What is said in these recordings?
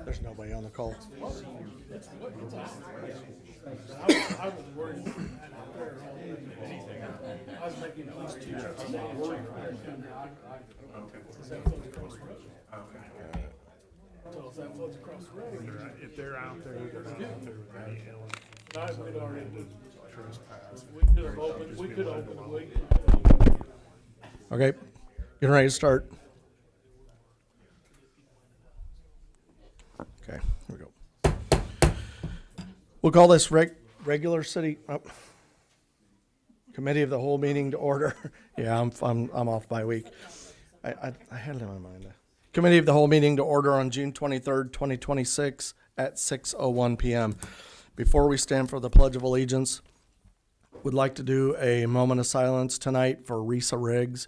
There's nobody on the call. I was worried. I was making at least 2 trips a day. Because that floats across the road. So if that floats across the road, If they're out there, they're not out there with any guys, we'd already, trespass. we could have opened a week. Okay, getting ready to start. Okay, here we go. We'll call this regular city committee of the whole meeting to order. Yeah, I'm off by a week. I had it in my mind. Committee of the whole meeting to order on June 23rd, 2026 at 6:01 p.m. Before we stand for the Pledge of Allegiance, would like to do a moment of silence tonight for Risa Riggs.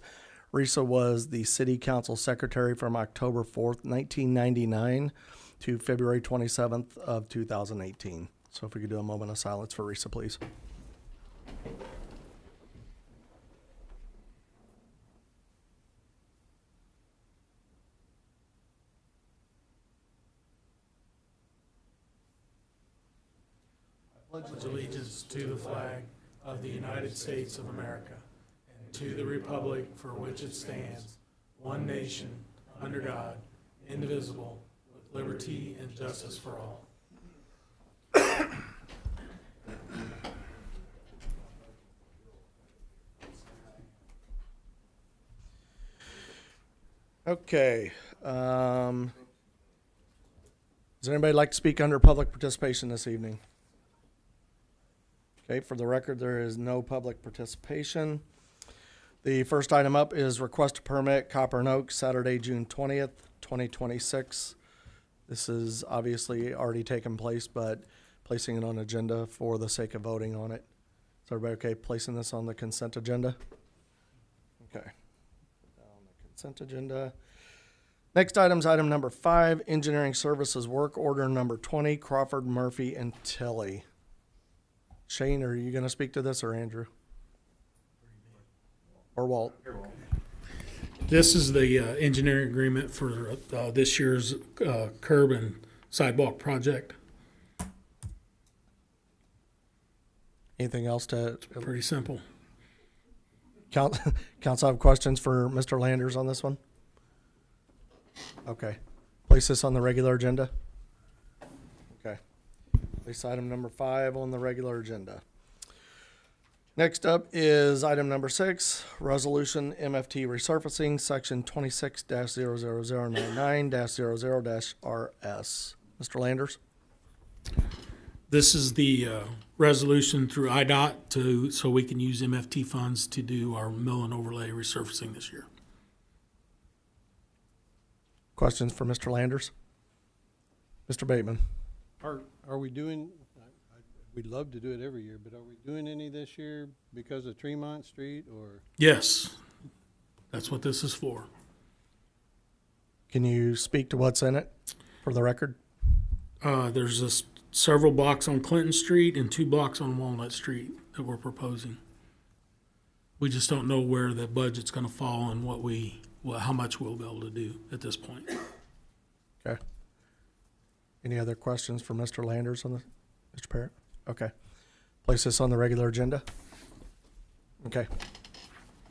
Risa was the city council secretary from October 4th, 1999 to February 27th of 2018. So if we could do a moment of silence for Risa, please. Pledge allegiance to the flag of the United States of America and to the republic for which it stands, one nation, under God, indivisible, with liberty and justice for all. Okay. Does anybody like to speak under public participation this evening? Okay, for the record, there is no public participation. The first item up is request to permit Copper and Oak, Saturday, June 20th, 2026. This is obviously already taken place, but placing it on agenda for the sake of voting on it. Is everybody okay placing this on the consent agenda? Okay. On the consent agenda. Next item is item number 5, engineering services work order number 20, Crawford, Murphy, and Tilly. Shane, are you going to speak to this, or Andrew? Or Walt? This is the engineering agreement for this year's curb and sidewalk project. Anything else to Pretty simple. council have questions for Mr. Landers on this one? Okay. Place this on the regular agenda? Okay. Place item number 5 on the regular agenda. Next up is item number 6, resolution MFT resurfacing, section 26-00099-00-RS. Mr. Landers? This is the resolution through IDOT so we can use MFT funds to do our mill and overlay resurfacing this year. Questions for Mr. Landers? Mr. Bateman? Are we doing, we'd love to do it every year, but are we doing any this year because of Tremont Street or? Yes, that's what this is for. Can you speak to what's in it for the record? There's several blocks on Clinton Street and 2 blocks on Walnut Street that we're proposing. We just don't know where the budget's gonna fall and how much we'll be able to do at this point. Okay. Any other questions for Mr. Landers on this? Mr. Parrott? Okay. Place this on the regular agenda? Okay.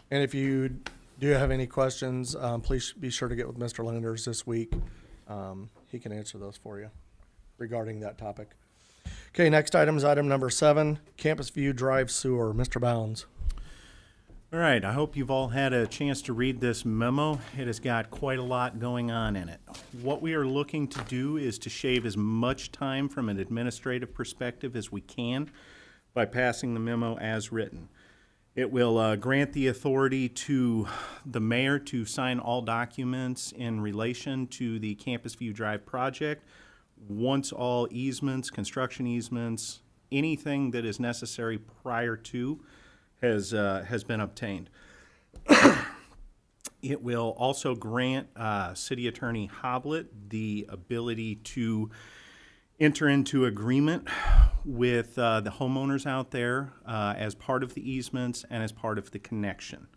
And if you do have any questions, please be sure to get with Mr. Landers this week. He can answer those for you regarding that topic. Okay, next item is item number 7, Campus View Drive Sewer. Mr. Bounds. All right, I hope you've all had a chance to read this memo. It has got quite a lot going on in it. What we are looking to do is to shave as much time from an administrative perspective as we can by passing the memo as written. It will grant the authority to the mayor to sign all documents in relation to the Campus View Drive project once all easements, construction easements, anything that is necessary prior to has been obtained. It will also grant City Attorney Hoblet the ability to enter into agreement with the homeowners out there as part of the easements and as part of the connection.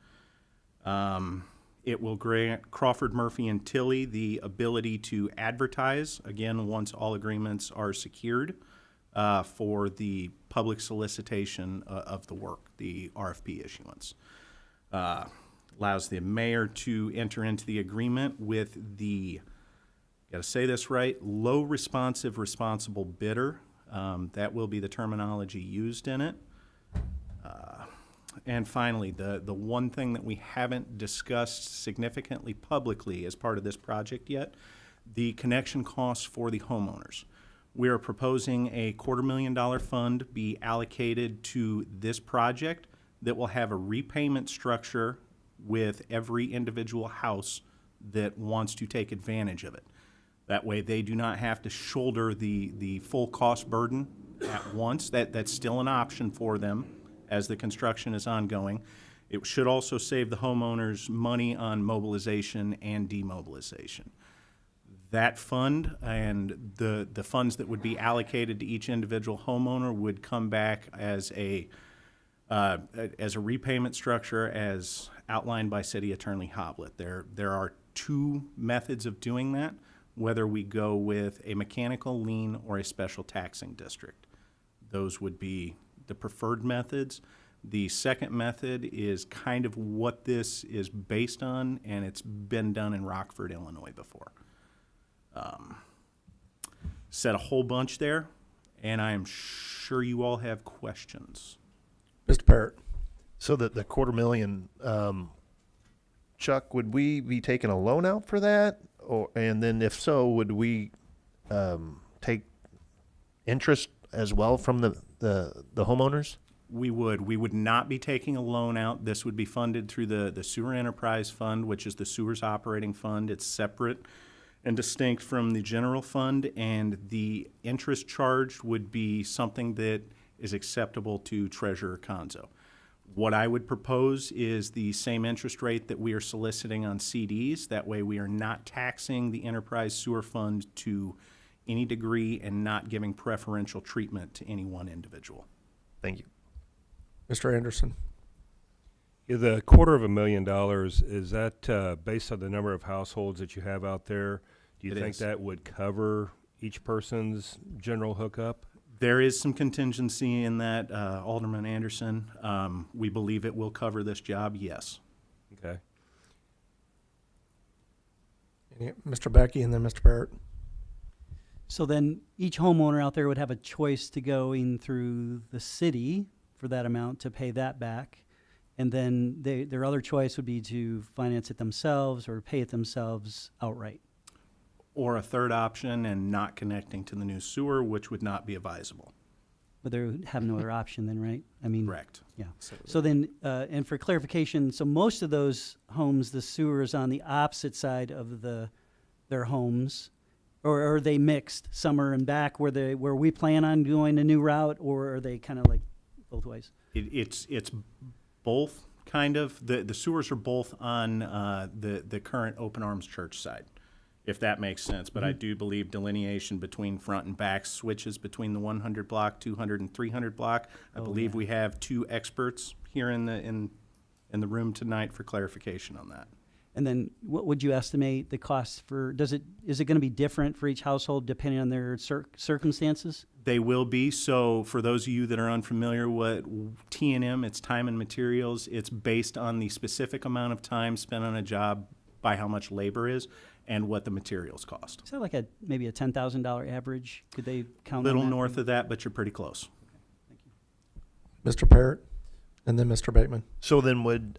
It will grant Crawford, Murphy, and Tilly the ability to advertise, again, once all agreements are secured, for the public solicitation of the work, the RFP issuance. Allows the mayor to enter into the agreement with the, gotta say this right, low responsive responsible bidder. That will be the terminology used in it. And finally, the one thing that we haven't discussed significantly publicly as part of this project yet, the connection costs for the homeowners. We are proposing a $250,000 fund be allocated to this project that will have a repayment structure with every individual house that wants to take advantage of it. That way, they do not have to shoulder the full cost burden at once. That's still an option for them as the construction is ongoing. It should also save the homeowners money on mobilization and demobilization. That fund and the funds that would be allocated to each individual homeowner would come back as a repayment structure as outlined by City Attorney Hoblet. There are two methods of doing that, whether we go with a mechanical lien or a special taxing district. Those would be the preferred methods. The second method is kind of what this is based on, and it's been done in Rockford, Illinois before. Said a whole bunch there, and I am sure you all have questions. Mr. Parrott. So that the $250,000, Chuck, would we be taking a loan out for that? And then if so, would we take interest as well from the homeowners? We would not be taking a loan out. This would be funded through the Sewer Enterprise Fund, which is the sewer's operating fund. It's separate and distinct from the general fund, and the interest charged would be something that is acceptable to Treasurer Conzo. What I would propose is the same interest rate that we are soliciting on CDs. That way we are not taxing the enterprise sewer fund to any degree and not giving preferential treatment to any one individual. Thank you. Mr. Anderson. Yeah, the $250,000, is that based on the number of households that you have out there? Do you It think is. that would cover each person's general hookup? There is some contingency in that, Alderman Anderson. We believe it will cover this job, yes. Okay. Mr. Becky and then Mr. Parrott. So then each homeowner out there would have a choice to go in through the city for that amount to pay that back. And then their other choice would be to finance it themselves or pay it themselves outright. Or a third option and not connecting to the new sewer, which would not be advisable. But they would have no other option then, right? I mean, Correct. yeah. So then, and for clarification, so most of those homes, the sewer is on the opposite side of their homes, or are they mixed? Some are in back where we plan on going a new route, or are they kind of like both ways? It's both kind of. The sewers are both on the current Open Arms Church side, if that makes sense. But I do believe delineation between front and back switches between the 100 block, 200, and 300 block. I believe we have two experts here in the room tonight for clarification on that. And then what would you estimate the cost for, is it going to be different for each household depending on their circumstances? They will be. So for those of you that are unfamiliar with T&M, it's time and materials. It's based on the specific amount of time spent on a job by how much labor is and what the materials cost. Is that like maybe a $10,000 average? Could they count on Little that? north of that, but you're pretty close. Mr. Parrott and then Mr. Bateman. So then would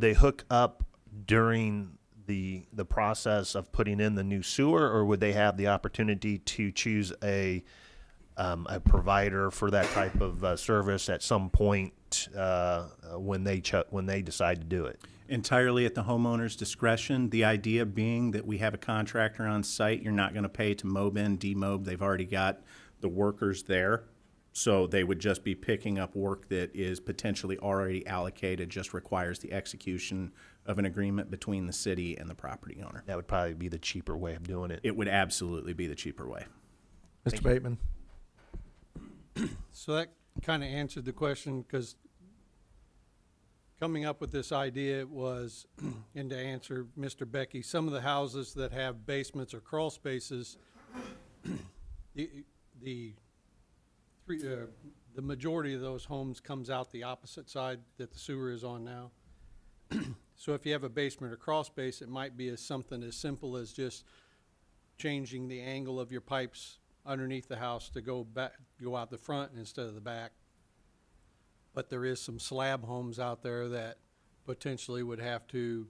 they hook up during the process of putting in the new sewer, or would they have the opportunity to choose a provider for that type of service at some point when they decide to do it? Entirely at the homeowner's discretion. The idea being that we have a contractor on site. You're not going to pay to mob in, demob. They've already got the workers there. So they would just be picking up work that is potentially already allocated, just requires the execution of an agreement between the city and the property owner. That would probably be the cheaper way of doing it. It would absolutely be the cheaper way. Mr. Bateman. So that kind of answered the question, because coming up with this idea was, and to answer Mr. Becky, some of the houses that have basements or crawl spaces, the majority of those homes comes out the opposite side that the sewer is on now. So if you have a basement or crawl space, it might be something as simple as just changing the angle of your pipes underneath the house to go out the front instead of the back. But there is some slab homes out there that potentially would have to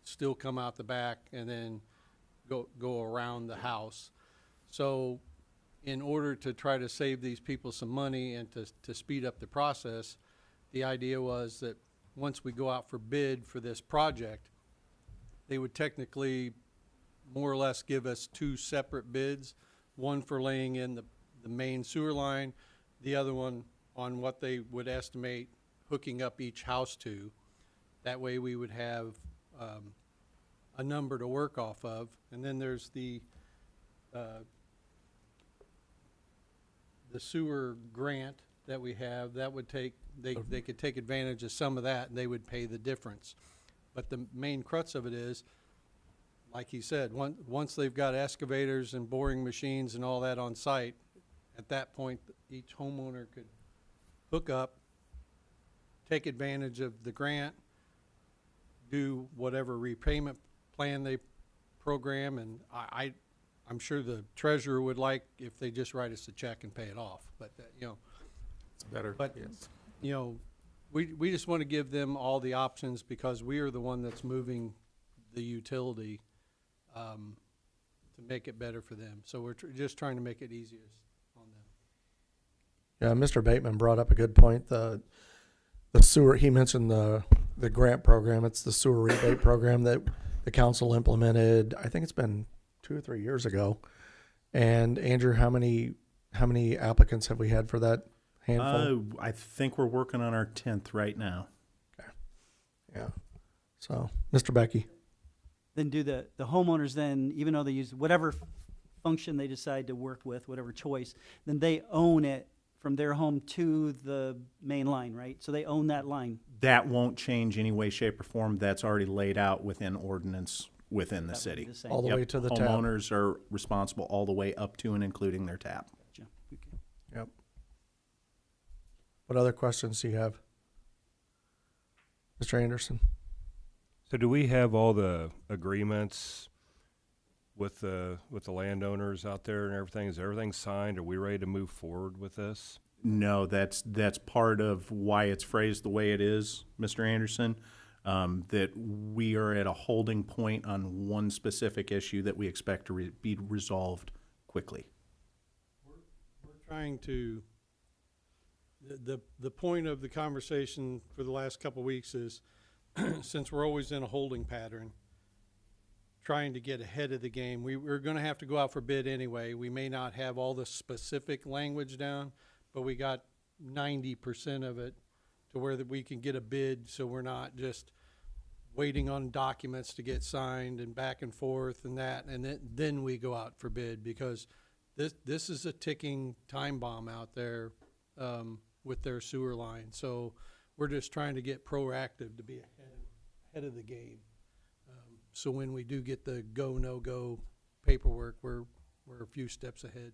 still come out the back and then go around the house. So in order to try to save these people some money and to speed up the process, the idea was that once we go out for bid for this project, they would technically more or less give us two separate bids, one for laying in the main sewer line, the other one on what they would estimate hooking up each house to. That way we would have a number to work off of. And then there's the sewer grant that we have. That would take, they could take advantage of some of that and they would pay the difference. But the main crux of it is, like he said, once they've got excavators and boring machines and all that on site, at that point, each homeowner could hook up, take advantage of the grant, do whatever repayment plan they program, and I'm sure the treasurer would like if they just write us a check and pay it off, but, It's better. But, we just want to give them all the options because we are the one that's moving the utility to make it better for them. So we're just trying to make it easiest on them. Yeah, Mr. Bateman brought up a good point. The sewer, he mentioned the grant program. It's the sewer rebate program that the council implemented. I think it's been 2 or 3 years ago. And Andrew, how many applicants have we had for that handful? I think we're working on our 10th right now. Yeah. So, Mr. Becky. Then do the homeowners then, even though they use whatever function they decide to work with, whatever choice, then they own it from their home to the main line, right? So they own that line. That won't change any way, shape, or form. That's already laid out within ordinance within the That would city. be the same. All the way to the tap. Homeowners are responsible all the way up to and including their tap. Gotcha. Okay. Yep. What other questions do you have? Mr. Anderson? So do we have all the agreements with the landowners out there and everything? Is everything signed? Are we ready to move forward with this? No, that's part of why it's phrased the way it is, Mr. Anderson, that we are at a holding point on one specific issue that we expect to be resolved quickly. We're trying to, the point of the conversation for the last couple of weeks is, since we're always in a holding pattern, trying to get ahead of the game. We're going to have to go out for bid anyway. We may not have all the specific language down, but we got 90% of it to where that we can get a bid, so we're not just waiting on documents to get signed and back and forth and that, and then we go out for bid, because this is a ticking time bomb out there with their sewer line. So we're just trying to get proactive to be ahead of the game. So when we do get the go, no-go paperwork, we're a few steps ahead.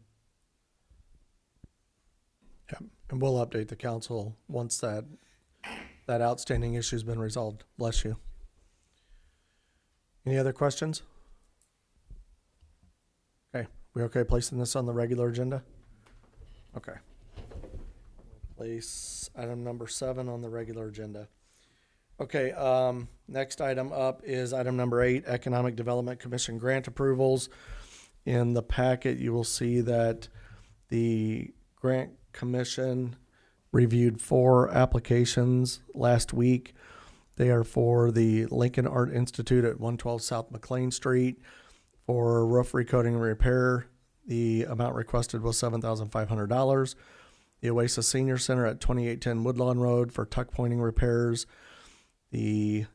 Yeah, and we'll update the council once that outstanding issue's been resolved. Bless you. Any other questions? Okay, we okay placing this on the regular agenda? Okay. Place item number 7 on the regular agenda. Okay, next item up is item number 8, Economic Development Commission grant approvals. In the packet, you will see that the grant commission reviewed 4 applications last week. They are for the Lincoln Art Institute at 112 South McLean Street for roof recoating and repair. The amount requested was $7,500. The Oasis Senior Center at 2810 Woodlawn Road for tuck pointing repairs. The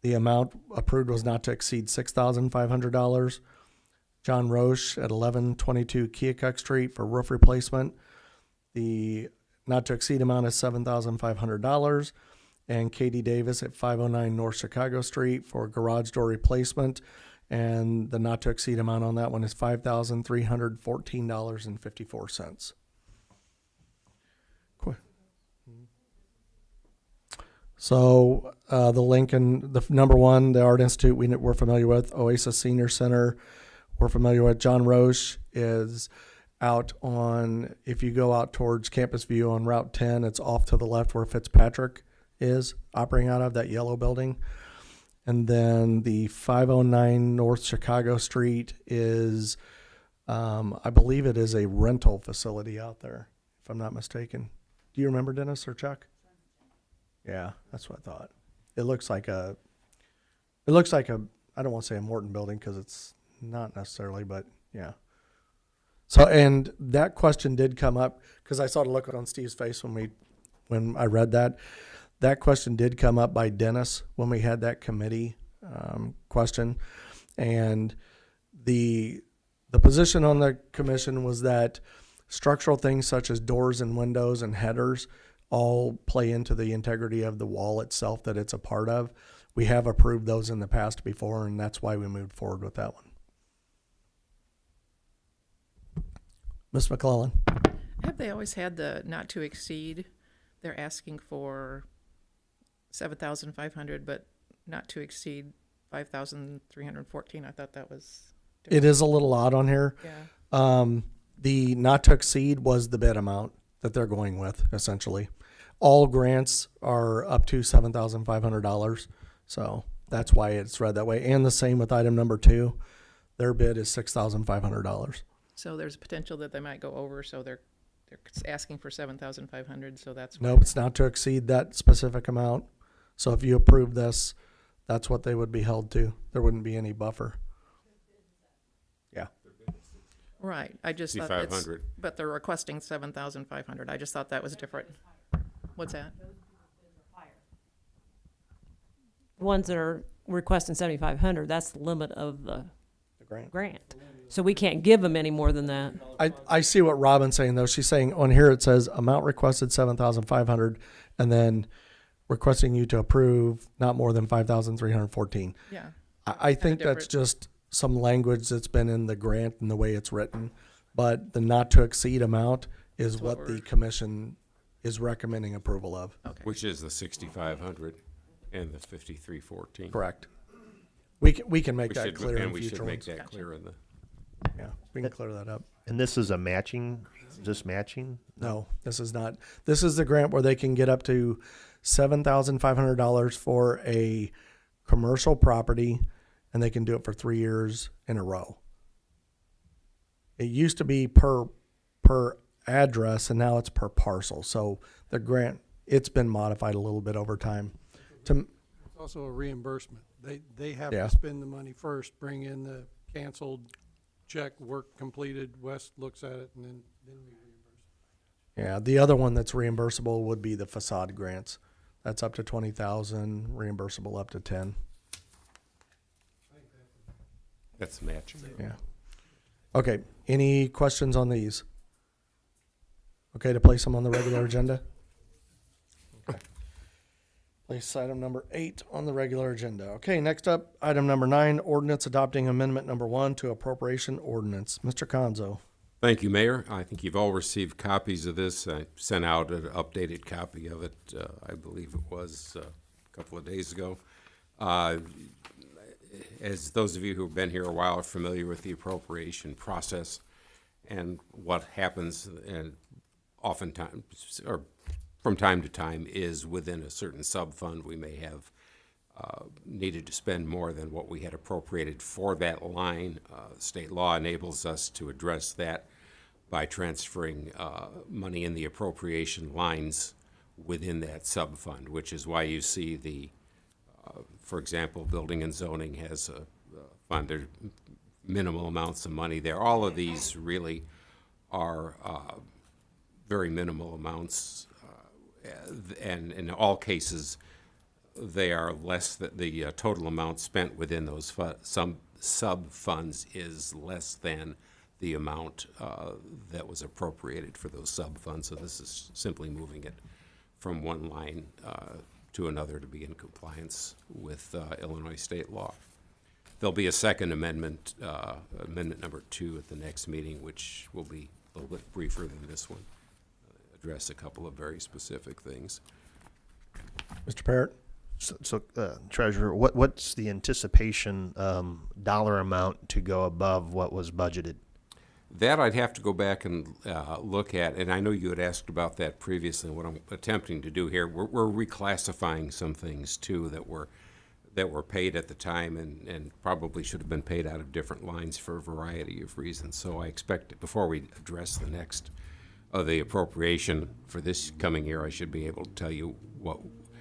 amount approved was not to exceed $6,500. John Roche at 1122 Keokuk Street for roof replacement. The not to exceed amount is $7,500. and Katie Davis at 509 North Chicago Street for garage door replacement. And the not to exceed amount on that one is $5,314.54. So the Lincoln, the number one, the Art Institute we're familiar with. Oasis Senior Center we're familiar with. John Roche is out on, if you go out towards Campus View on Route 10, it's off to the left where Fitzpatrick is operating out of, that yellow building. And then the 509 North Chicago Street is, I believe it is a rental facility out there, if I'm not mistaken. Do you remember, Dennis or Chuck? Yeah, that's what I thought. It looks like a, I don't want to say a Morton building because it's not necessarily, but yeah. So, and that question did come up because I saw the look on Steve's face when I read that. That question did come up by Dennis when we had that committee question, and the position on the commission was that structural things such as doors and windows and headers all play into the integrity of the wall itself that it's a part of. We have approved those in the past before, and that's why we moved forward with that one. Ms. McClellan. Have they always had the not to exceed? They're asking for 7,500, but not to exceed 5,314. I thought that was It is a little odd on here. yeah. The not to exceed was the bid amount that they're going with, essentially. All grants are up to $7,500. So that's why it's read that way. And the same with item number 2. Their bid is $6,500. So there's a potential that they might go over. So they're asking for 7,500. So that's why Nope, it's not to exceed that specific amount. So if you approve this, that's what they would be held to. There wouldn't be any buffer. Yeah. right. I just thought it's, 500. but they're requesting 7,500. I just thought that was different. What's that? The ones that are requesting 7,500, that's the limit of the The grant. grant. So we can't give them any more than that. I see what Robin's saying though. She's saying on here it says amount requested 7,500 and then requesting you to approve not more than 5,314. Yeah. I think that's different. just some language that's been in the grant and the way it's written. But the not to exceed amount is That's what what the we're- commission is recommending approval of. Okay. Which is the 6,500 and the 5,314. Correct. We can make that clear in And we should future make ones. that clear in the, Yeah, we can clear that up. And this is a matching, just matching? No, this is not. This is the grant where they can get up to $7,500 for a commercial property, and they can do it for 3 years in a row. It used to be per address, and now it's per parcel. So the grant, it's been modified a little bit over time. To It's also a reimbursement. They have Yeah. to spend the money first, bring in the canceled check, work completed, West looks at it, and then we reimburse. yeah, the other one that's reimbursable would be the facade grants. That's up to 20,000, reimbursable up to 10. that's matching. Yeah. Okay, any questions on these? Okay, to place them on the regular agenda? Okay. Place item number 8 on the regular agenda. Okay, next up, item number 9, ordinance adopting amendment number 1 to appropriation ordinance. Mr. Conzo. Thank you, Mayor. I think you've all received copies of this. I sent out an updated copy of it, I believe it was a couple of days ago. As those of you who've been here a while are familiar with the appropriation process and what happens, and oftentimes, or from time to time, is within a certain sub-fund, we may have needed to spend more than what we had appropriated for that line. State law enables us to address that by transferring money in the appropriation lines within that sub-fund, which is why you see the, for example, building and zoning has a fund, there's minimal amounts of money there. All of these really are very minimal amounts, and in all cases, they are less than the total amount spent within those some sub-funds is less than the amount that was appropriated for those sub-funds. So this is simply moving it from one line to another to be in compliance with Illinois state law. There'll be a second amendment, amendment number 2 at the next meeting, which will be a little bit briefer than this one. Address a couple of very specific things. Mr. Parrott? So, Treasurer, what's the anticipation dollar amount to go above what was budgeted? That I'd have to go back and look at, and I know you had asked about that previously. What I'm attempting to do here, we're reclassifying some things too that were paid at the time and probably should have been paid out of different lines for a variety of reasons. So I expect before we address the next the appropriation for this coming year, I should be able to tell you what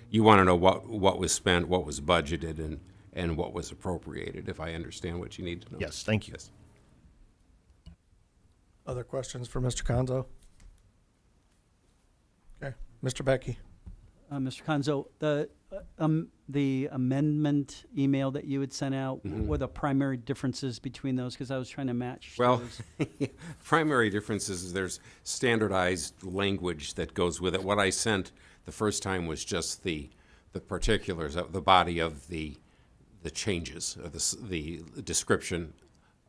you want to know, what was spent, what was budgeted, and what was appropriated. If I understand what you need to know. Yes, thank you. Yes. Other questions for Mr. Conzo? Okay, Mr. Becky? Mr. Conzo, the amendment email that you had sent out, what were the primary differences between those? Because I was trying to match Well, those. primary difference is there's standardized language that goes with it. What I sent the first time was just the particulars of the body of the changes, or the description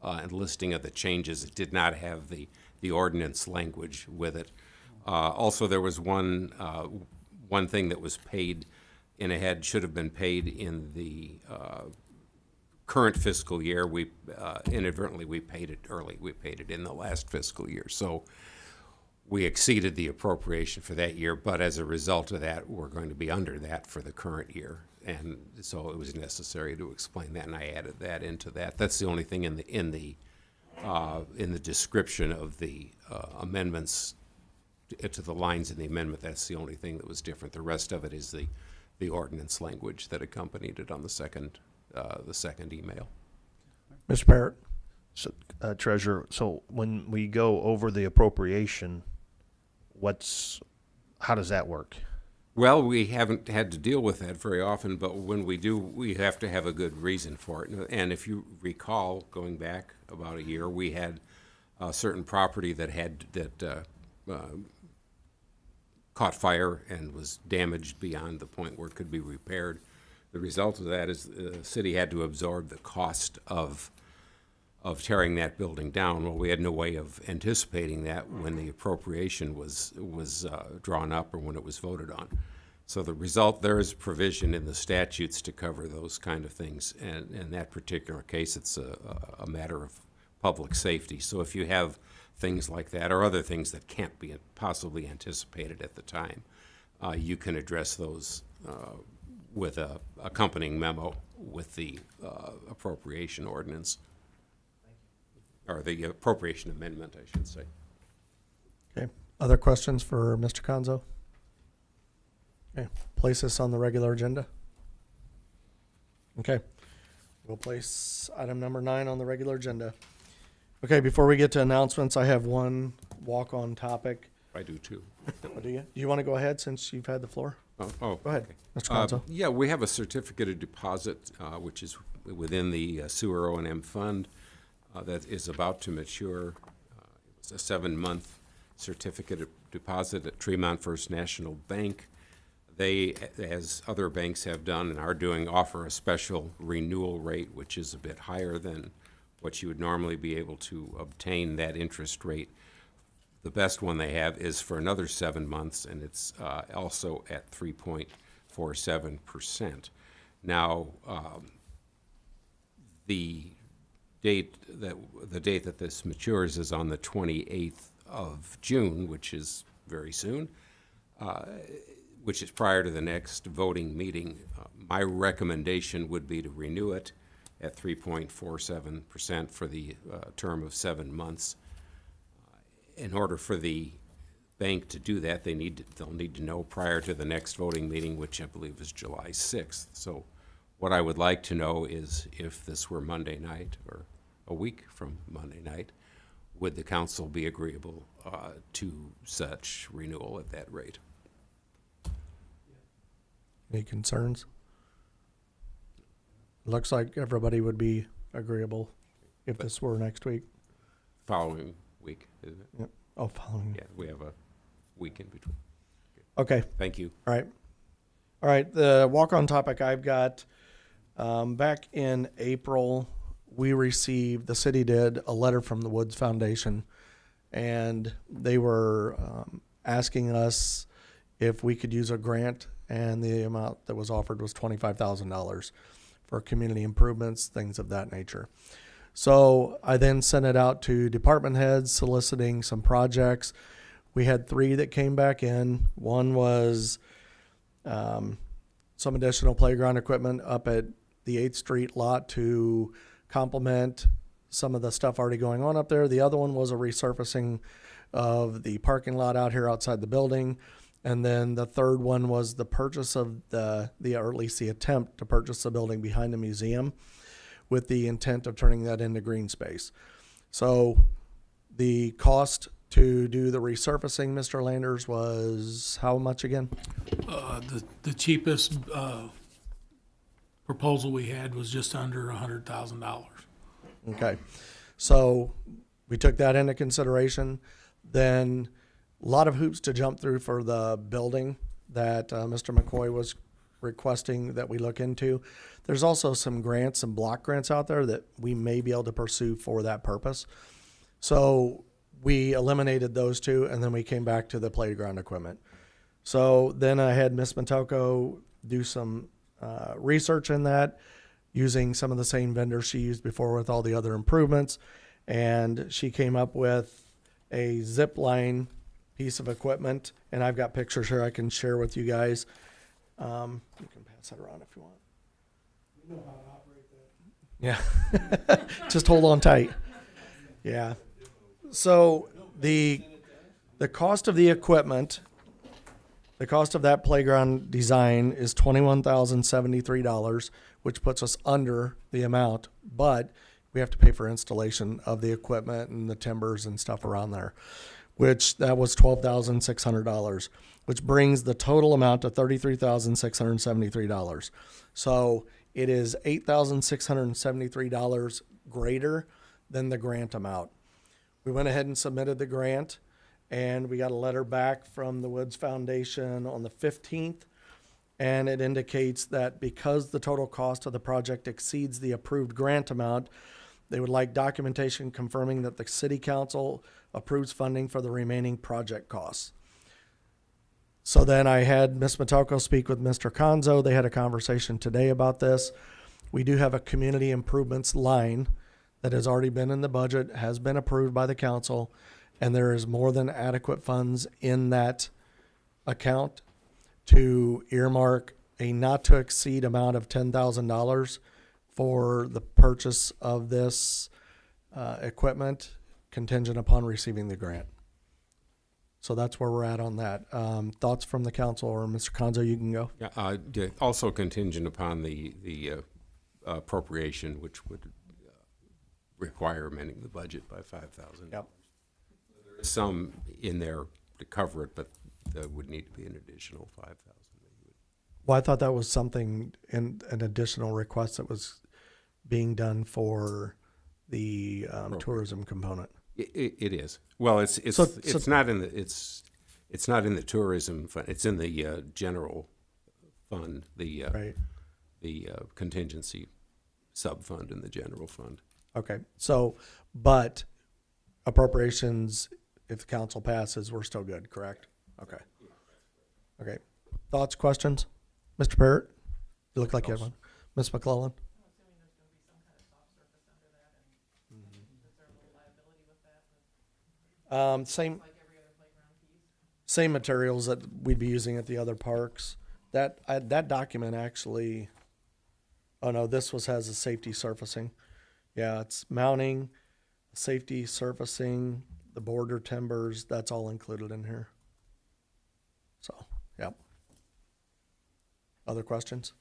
and listing of the changes. It did not have the ordinance language with it. Also, there was one thing that was paid in ahead, should have been paid in the current fiscal year. We inadvertently we paid it early. We paid it in the last fiscal year. So we exceeded the appropriation for that year, but as a result of that, we're going to be under that for the current year. And so it was necessary to explain that, and I added that into that. That's the only thing in the description of the amendments to the lines in the amendment. That's the only thing that was different. The rest of it is the ordinance language that accompanied it on the second email. Mr. Parrott? So, Treasurer, so when we go over the appropriation, how does that work? Well, we haven't had to deal with that very often, but when we do, we have to have a good reason for it. And if you recall, going back about a year, we had a certain property that caught fire and was damaged beyond the point where it could be repaired. The result of that is the city had to absorb the cost of tearing that building down. Well, we had no way of anticipating that when the appropriation was drawn up or when it was voted on. So the result, there is provision in the statutes to cover those kind of things. And in that particular case, it's a matter of public safety. So if you have things like that or other things that can't be possibly anticipated at the time, you can address those with a accompanying memo with the appropriation ordinance. Or the appropriation amendment, I should say. Okay, other questions for Mr. Conzo? Okay, place this on the regular agenda. Okay, we'll place item number 9 on the regular agenda. Okay, before we get to announcements, I have one walk-on topic. I do too. Oh, do you? Do you want to go ahead since you've had the floor? Oh, Go ahead, okay. Mr. Conzo. Yeah, we have a certificate of deposit, which is within the sewer O&M fund that is about to mature. It's a 7-month certificate of deposit at Tremont First National Bank. They, as other banks have done and are doing, offer a special renewal rate, which is a bit higher than what you would normally be able to obtain that interest rate. The best one they have is for another 7 months, and it's also at 3.47%. Now, the date that this matures is on the 28th of June, which is very soon, which is prior to the next voting meeting. My recommendation would be to renew it at 3.47% for the term of 7 months. In order for the bank to do that, they'll need to know prior to the next voting meeting, which I believe is July 6th. So what I would like to know is if this were Monday night or a week from Monday night, would the council be agreeable to such renewal at that rate? Any concerns? Looks like everybody would be agreeable if this were next week. Following week, isn't it? Yep. Oh, following. Yeah, we have a week in between. Okay, Thank you. all right. All right, the walk-on topic I've got, back in April, the city did a letter from the Woods Foundation, and they were asking us if we could use a grant, and the amount that was offered was $25,000 for community improvements, things of that nature. So I then sent it out to department heads soliciting some projects. We had 3 that came back in. One was some additional playground equipment up at the 8th Street lot to complement some of the stuff already going on up there. The other one was a resurfacing of the parking lot out here outside the building. And then the third one was the purchase of or at least the attempt to purchase the building behind the museum with the intent of turning that into green space. So the cost to do the resurfacing, Mr. Landers, was how much again? The cheapest proposal we had was just under $100,000. Okay. So we took that into consideration. Then a lot of hoops to jump through for the building that Mr. McCoy was requesting that we look into. There's also some grants, some block grants out there that we may be able to pursue for that purpose. So we eliminated those 2, and then we came back to the playground equipment. So then I had Ms. Matoko do some research in that, using some of the same vendors she used before with all the other improvements. And she came up with a zip line piece of equipment, and I've got pictures here I can share with you guys. You can pass that around if you want. You know how to operate that. Yeah. Just hold on tight. Yeah. So the cost of the equipment, the cost of that playground design is $21,073, which puts us under the amount, but we have to pay for installation of the equipment and the timbers and stuff around there, which that was $12,600, which brings the total amount to $33,673. So it is $8,673 greater than the grant amount. We went ahead and submitted the grant, and we got a letter back from the Woods Foundation on the 15th, and it indicates that because the total cost of the project exceeds the approved grant amount, they would like documentation confirming that the city council approves funding for the remaining project costs. So then I had Ms. Matoko speak with Mr. Conzo. They had a conversation today about this. We do have a community improvements line that has already been in the budget, has been approved by the council, and there is more than adequate funds in that account to earmark a not to exceed amount of $10,000 for the purchase of this equipment contingent upon receiving the grant. So that's where we're at on that. Thoughts from the council, or Mr. Conzo, you can go. Yeah, also contingent upon the appropriation, which would require amending the budget by $5,000. Yep. There is some in there to cover it, but there would need to be an additional $5,000. Well, I thought that was something in an additional request that was being done for the tourism component. It is. Well, it's So- not in the it's not in the tourism fund. It's in the general fund, Right. the contingency sub fund in the general fund. Okay. So, but appropriations, if the council passes, we're still good, correct? Okay. Okay. Thoughts, questions? Mr. Parrott? You look like you have one. Ms. McClellan? Same materials that we'd be using at the other parks. That document actually, oh no, has a safety surfacing. Yeah, it's mounting, safety surfacing, the border timbers, that's all included in here. So, yep. Other questions?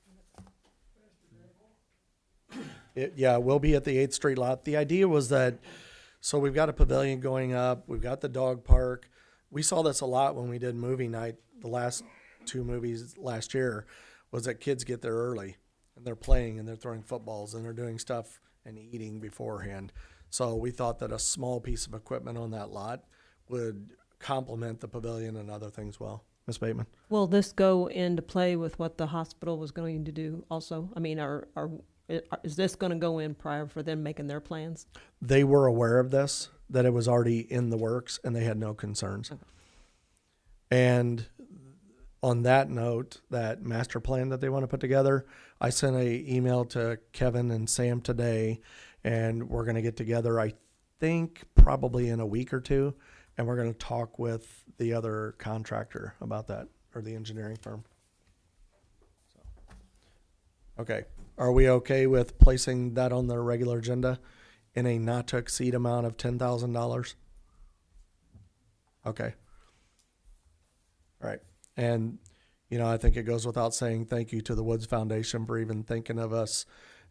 We'll be at the 8th Street lot. The idea was that, so we've got a pavilion going up, we've got the dog park. We saw this a lot when we did movie night, the last 2 movies last year, was that kids get there early and they're playing and they're throwing footballs and they're doing stuff and eating beforehand. So we thought that a small piece of equipment on that lot would complement the pavilion and other things well. Ms. Bateman? Will this go into play with what the hospital was going to do also? I mean, is this gonna go in prior for them making their plans? They were aware of this, that it was already in the works, and they had no concerns. Okay. And on that note, that master plan that they want to put together, I sent a email to Kevin and Sam today, and we're going to get together, I think, probably in a week or two, and we're going to talk with the other contractor about that, or the engineering firm. So, okay. Are we okay with placing that on the regular agenda in a not to exceed amount of $10,000? Okay. All right. And, you know, I think it goes without saying thank you to the Woods Foundation for even thinking of us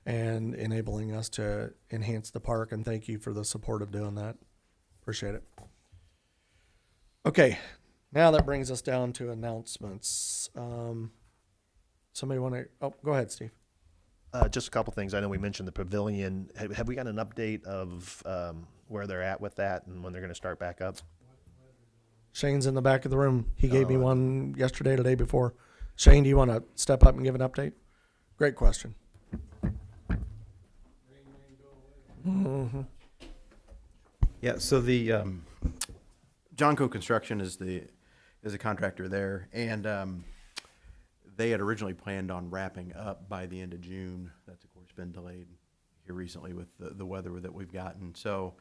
and enabling us to enhance the park. And thank you for the support of doing that. Appreciate it. Okay. Now that brings us down to announcements. Somebody want to, oh, go ahead, Steve. Just a couple things. I know we mentioned the pavilion. Have we got an update of where they're at with that and when they're going to start back up? Shane's in the back of the room. He gave me one yesterday, the day before. Shane, do you want to step up and give an update? Great question. Mhm. Yeah, so the Johnco Construction is the contractor there, and they had originally planned on wrapping up by the end of June. That's of course been delayed here recently with the weather that we've gotten. So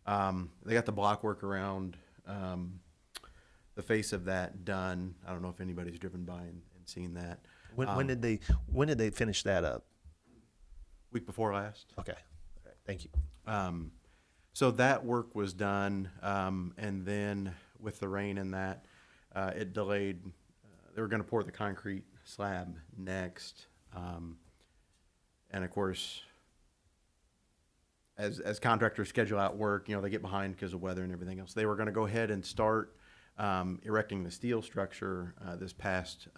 they got the block work around the face of that done. I don't know if anybody's driven by and seen that. When did they finish that up? Week before last. Okay. All right. Thank you. So that work was done, and then with the rain and that, it delayed. They were going to pour the concrete slab next, and of course, as contractors schedule out work, you know, they get behind because of weather and everything else. They were going to go ahead and start erecting the steel structure this past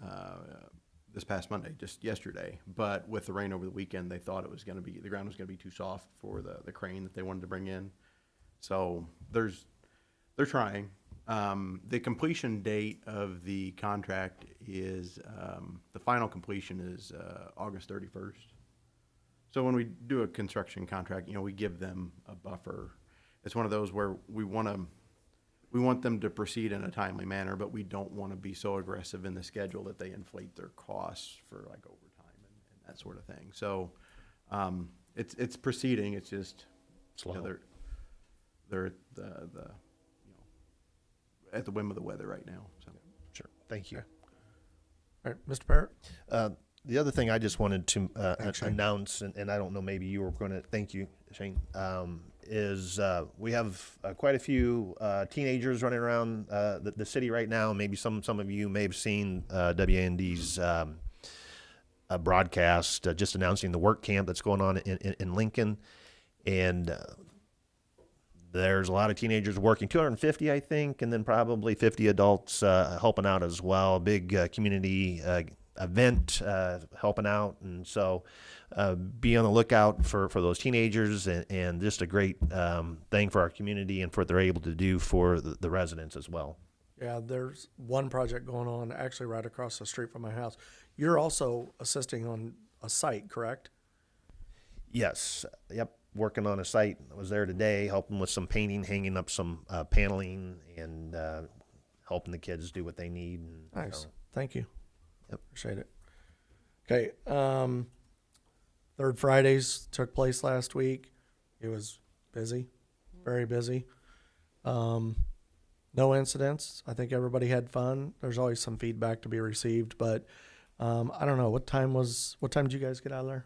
Monday, just yesterday. But with the rain over the weekend, they thought the ground was going to be too soft for the crane that they wanted to bring in. So they're trying. The completion date of the contract is the final completion is August 31st. So when we do a construction contract, you know, we give them a buffer. It's one of those where we want them to proceed in a timely manner, but we don't want to be so aggressive in the schedule that they inflate their costs for like overtime and that sort of thing. So it's proceeding. It's just Slow. you know, they're at the whim of the weather right now. So. Sure. Thank you. All right, Mr. Parrott? The other thing I just wanted to Thanks, Shane. announce, and I don't know, maybe you were going to, thank you, Shane, is we have quite a few teenagers running around the city right now. Maybe some of you may have seen WAND's broadcast just announcing the work camp that's going on in Lincoln. And there's a lot of teenagers working, 250, I think, and then probably 50 adults helping out as well. Big community event helping out. And so be on the lookout for those teenagers and just a great thing for our community and for what they're able to do for the residents as well. Yeah, there's one project going on actually right across the street from my house. You're also assisting on a site, correct? Yes. Yep. Working on a site. I was there today helping with some painting, hanging up some paneling, and helping the kids do what they need. And, Nice. Thank you. Yep. Appreciate it. Okay. Third Fridays took place last week. It was busy, very busy. No incidents. I think everybody had fun. There's always some feedback to be received, but I don't know. What time did you guys get out of there?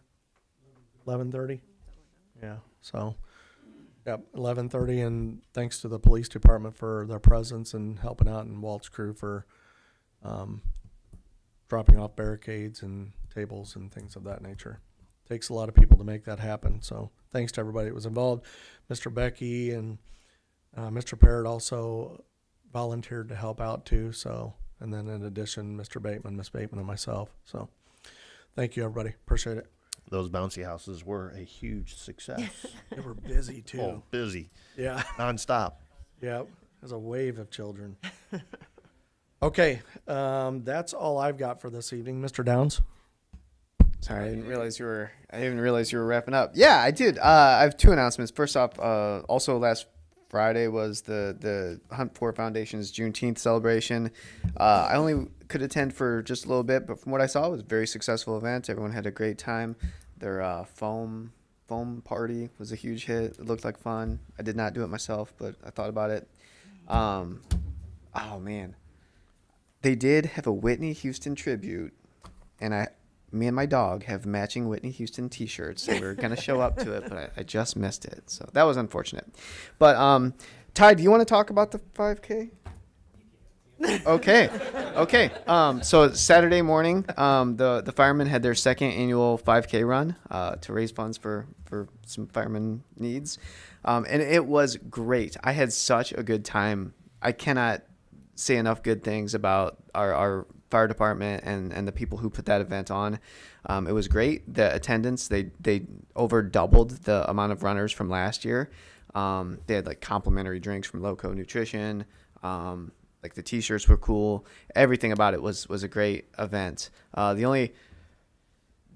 11:30? Yeah. So, yep, 11:30, and thanks to the police department for their presence and helping out, and Walt's crew for dropping off barricades and tables and things of that nature. Takes a lot of people to make that happen. So thanks to everybody that was involved. Mr. Becky and Mr. Parrott also volunteered to help out too. So, and then in addition, Mr. Bateman, Miss Bateman, and myself. So thank you, everybody. Appreciate it. Those bouncy houses were a huge success. They were busy too. Oh, busy. Yeah. Nonstop. Yeah. There's a wave of children. Okay, that's all I've got for this evening. Mr. Downs? Sorry, I didn't realize you were wrapping up. Yeah, I did. I have two announcements. First off, also last Friday was the Hunt for Foundation's Juneteenth celebration. I only could attend for just a little bit, but from what I saw, it was a very successful event. Everyone had a great time. Their foam party was a huge hit. It looked like fun. I did not do it myself, but I thought about it. Oh man, they did have a Whitney Houston tribute, and me and my dog have matching Whitney Houston T-shirts, so we were gonna show up to it, but I just missed it, so that was unfortunate. But Ty, do you want to talk about the 5K? Okay. So Saturday morning, the firemen had their second annual 5K run to raise funds for some firemen needs, and it was great. I had such a good time. I cannot say enough good things about our fire department and the people who put that event on. It was great. The attendance, they over doubled the amount of runners from last year. They had like complimentary drinks from Loco Nutrition. Like the t-shirts were cool. Everything about it was a great event. The only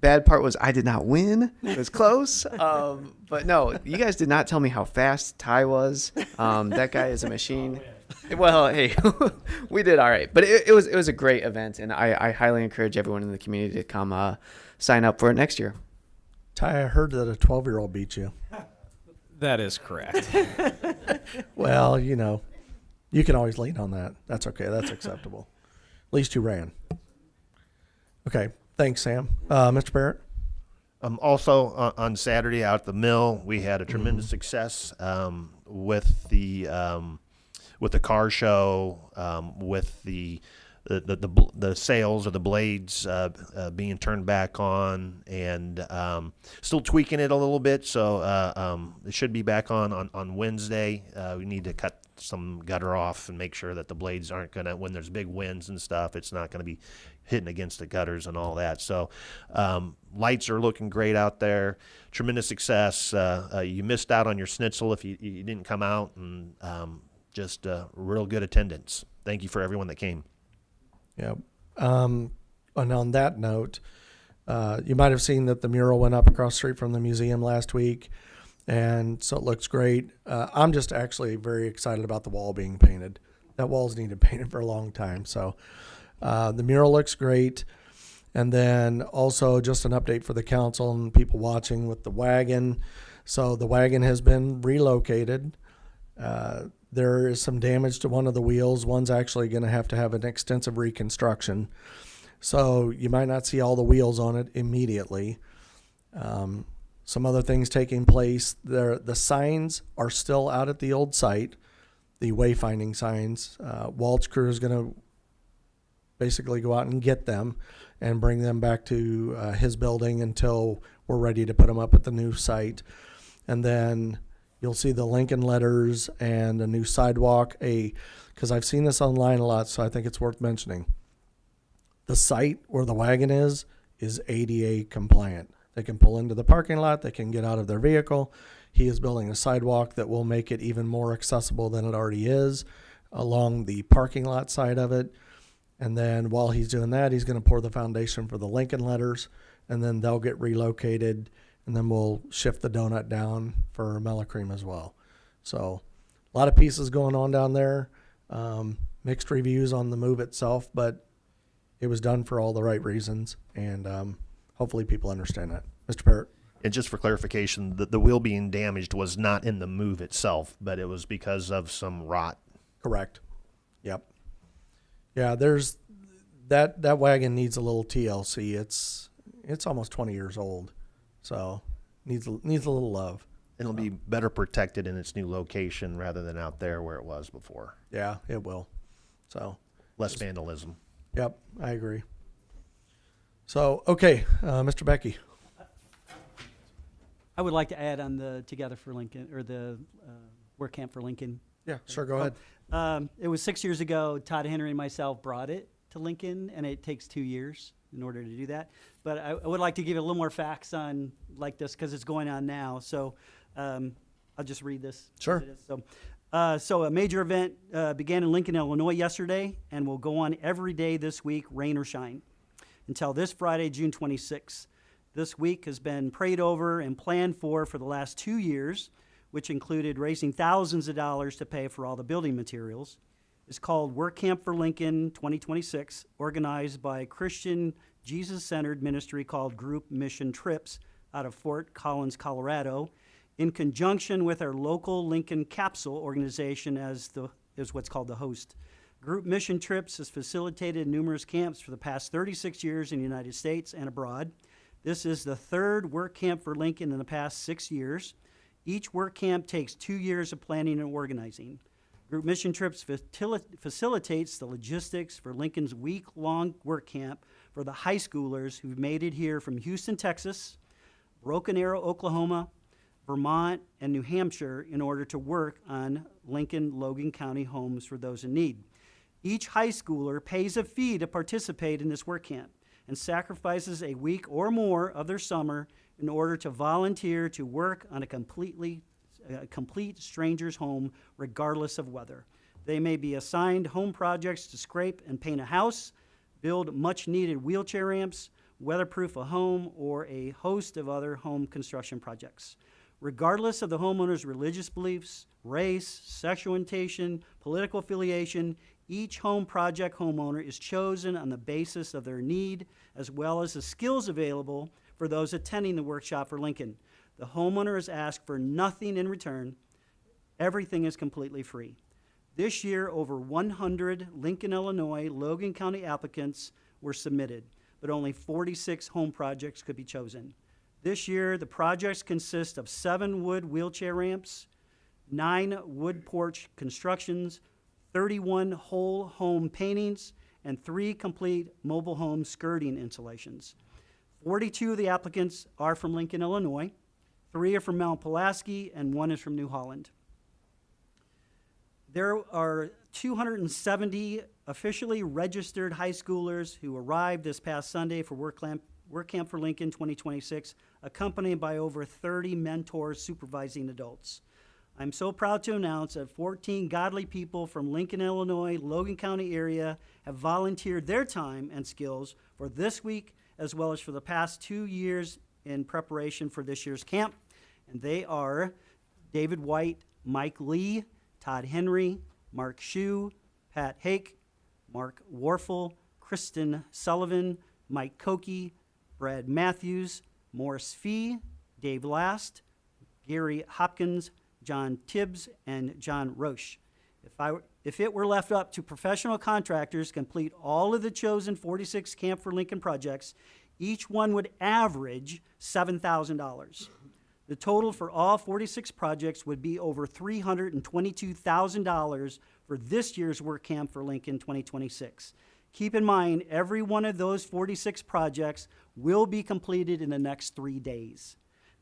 bad part was I did not win. It was close. But no, you guys did not tell me how fast Ty was. That guy is a machine. Well, hey, we did all right. But it was a great event, and I highly encourage everyone in the community to come sign up for it next year. Ty, I heard that a 12-year-old beat you. That is correct. Well, you can always lean on that. That's okay. That's acceptable. At least you ran. Okay. Thanks, Sam. Mr. Barrett? Also on Saturday out at the mill, we had a tremendous success with the car show, with the sails of the blades being turned back on, and still tweaking it a little bit. So it should be back on Wednesday. We need to cut some gutter off and make sure that the blades aren't gonna, when there's big winds and stuff, it's not gonna be hitting against the gutters and all that. So lights are looking great out there. Tremendous success. You missed out on your schnitzel if you didn't come out, and just real good attendance. Thank you for everyone that came. Yeah. And on that note, you might have seen that the mural went up across the street from the museum last week, and so it looks great. I'm just actually very excited about the wall being painted. That wall's needed painted for a long time. So the mural looks great. And then also just an update for the council and people watching with the wagon. So the wagon has been relocated. There is some damage to one of the wheels. One's actually going to have an extensive reconstruction. So you might not see all the wheels on it immediately. Some other things taking place. The signs are still out at the old site, the wayfinding signs. Walt's crew is going to basically go out and get them and bring them back to his building until we're ready to put them up at the new site. And then you'll see the Lincoln letters and a new sidewalk, because I've seen this online a lot, so I think it's worth mentioning. The site where the wagon is ADA compliant. They can pull into the parking lot. They can get out of their vehicle. He is building a sidewalk that will make it even more accessible than it already is along the parking lot side of it. And then while he's doing that, he's going to pour the foundation for the Lincoln letters, and then they'll get relocated, and then we'll shift the donut down for Mela Cream as well. So a lot of pieces going on down there. Mixed reviews on the move itself, but it was done for all the right reasons, and hopefully people understand that. Mr. Parrott? And just for clarification, the wheel being damaged was not in the move itself, but it was because of some rot. Correct. Yep. Yeah, there's that wagon needs a little TLC. It's almost 20 years old, so needs a little love. It'll be better protected in its new location rather than out there where it was before. Yeah, it will. So less vandalism. Yep, I agree. So okay, Mr. Becky. I would like to add on the Together for Lincoln, or the Work Camp for Lincoln. Yeah, sure, go ahead. It was 6 years ago. Todd Henry and myself brought it to Lincoln, and it takes 2 years in order to do that. But I would like to give you a little more facts on like this because it's going on now. So I'll just read this. Sure. As it is. So So a major event began in Lincoln, Illinois yesterday and will go on every day this week, rain or shine, until this Friday, June 26th. This week has been prayed over and planned for the last 2 years, which included raising thousands of dollars to pay for all the building materials. It's called Work Camp for Lincoln 2026, organized by a Christian Jesus-centered ministry called Group Mission Trips out of Fort Collins, Colorado, in conjunction with our local Lincoln Capsule organization as what's called the host. Group Mission Trips has facilitated numerous camps for the past 36 years in the United States and abroad. This is the third work camp for Lincoln in the past 6 years. Each work camp takes 2 years of planning and organizing. Group Mission Trips facilitates the logistics for Lincoln's week-long work camp for the high schoolers who've made it here from Houston, Texas, Broken Arrow, Oklahoma, Vermont, and New Hampshire in order to work on Lincoln-Logan County homes for those in need. Each high schooler pays a fee to participate in this work camp and sacrifices a week or more of their summer in order to volunteer to work on a complete stranger's home, regardless of weather. They may be assigned home projects to scrape and paint a house, build much-needed wheelchair ramps, weatherproof a home, or a host of other home construction projects. Regardless of the homeowner's religious beliefs, race, sexual orientation, political affiliation, each home project homeowner is chosen on the basis of their need as well as the skills available for those attending the workshop for Lincoln. The homeowner is asked for nothing in return. Everything is completely free. This year, over 100 Lincoln, Illinois, Logan County applicants were submitted, but only 46 home projects could be chosen. This year, the projects consist of 7 wood wheelchair ramps, 9 wood porch constructions, 31 whole home paintings, and 3 complete mobile home skirting installations. 42 of the applicants are from Lincoln, Illinois, 3 are from Mount Pulaski, and 1 is from New Holland. There are 270 officially registered high schoolers who arrived this past Sunday for Work Camp for Lincoln 2026, accompanied by over 30 mentors supervising adults. I'm so proud to announce that 14 godly people from Lincoln, Illinois, Logan County area have volunteered their time and skills for this week as well as for the past 2 years in preparation for this year's camp. And they are David White, Mike Lee, Todd Henry, Mark Shue, Pat Hake, Mark Warfel, Kristen Sullivan, Mike Koke, Brad Matthews, Morris Fee, Dave Last, Gary Hopkins, John Tibbs, and John Roche. If it were left up to professional contractors to complete all of the chosen 46 Camp for Lincoln projects, each one would average $7,000. The total for all 46 projects would be over $322,000 for this year's Work Camp for Lincoln 2026. Keep in mind, every one of those 46 projects will be completed in the next 3 days.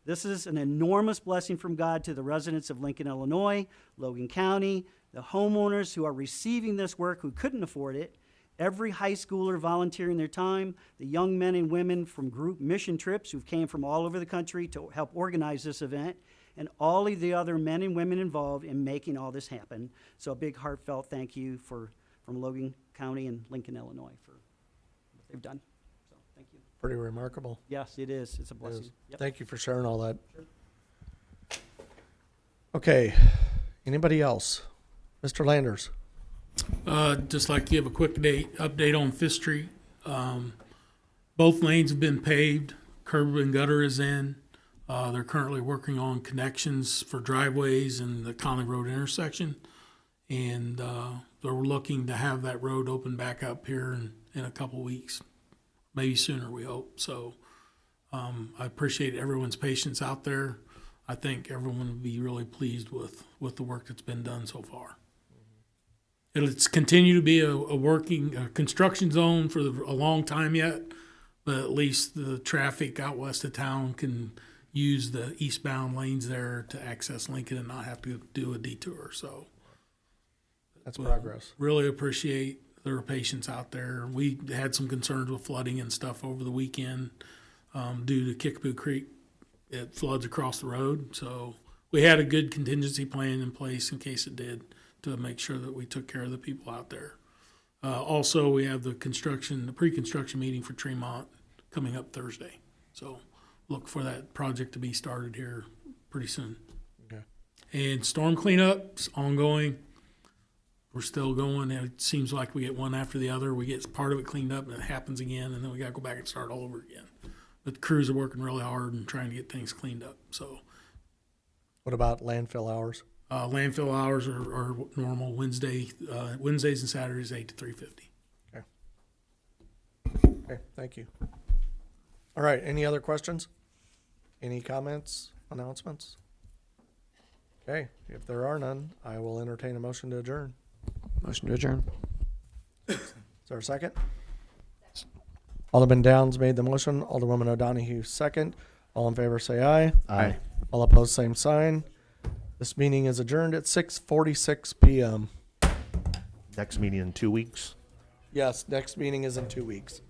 This is an enormous blessing from God to the residents of Lincoln, Illinois, Logan County, the homeowners who are receiving this work who couldn't afford it, every high schooler volunteering their time, the young men and women from Group Mission Trips who came from all over the country to help organize this event, and all of the other men and women involved in making all this happen. So a big heartfelt thank you from Logan County and Lincoln, Illinois for what they've done. So thank you. Pretty remarkable. Yes, it is. It's a It blessing. is. Yep. Thank you for sharing all that. Okay, anybody else? Mr. Landers? Just like to give a quick update on Fifth Street. Both lanes have been paved, curb and gutter is in. They're currently working on connections for driveways and the Conley Road intersection. And they're looking to have that road open back up here in a couple weeks, maybe sooner, we hope. So I appreciate everyone's patience out there. I think everyone will be really pleased with the work that's been done so far. It's continued to be a working construction zone for a long time yet, but at least the traffic out west of town can use the eastbound lanes there to access Lincoln and not have to do a detour. So That's progress. really appreciate their patience out there. We had some concerns with flooding and stuff over the weekend due to Kickapoo Creek. It floods across the road, so we had a good contingency plan in place in case it did, to make sure that we took care of the people out there. Also, we have the pre-construction meeting for Tremont coming up Thursday. So look for that project to be started here pretty soon. Okay. And storm cleanup's ongoing. We're still going. It seems like we get one after the other. We get part of it cleaned up and it happens again, and then we gotta go back and start all over again. But the crews are working really hard and trying to get things cleaned up. So What about landfill hours? landfill hours are normal. Wednesdays and Saturdays 8 to 3:50. Okay, thank you. All right, any other questions? Any comments, announcements? Okay, if there are none, I will entertain a motion to adjourn. Motion to adjourn. Is there a second? Alderman Downs made the motion. Alderwoman O'Donohue second. All in favor say aye. Aye. All opposed, same sign. This meeting is adjourned at 6:46 PM. Next meeting in 2 weeks. Yes, next meeting is in 2 weeks.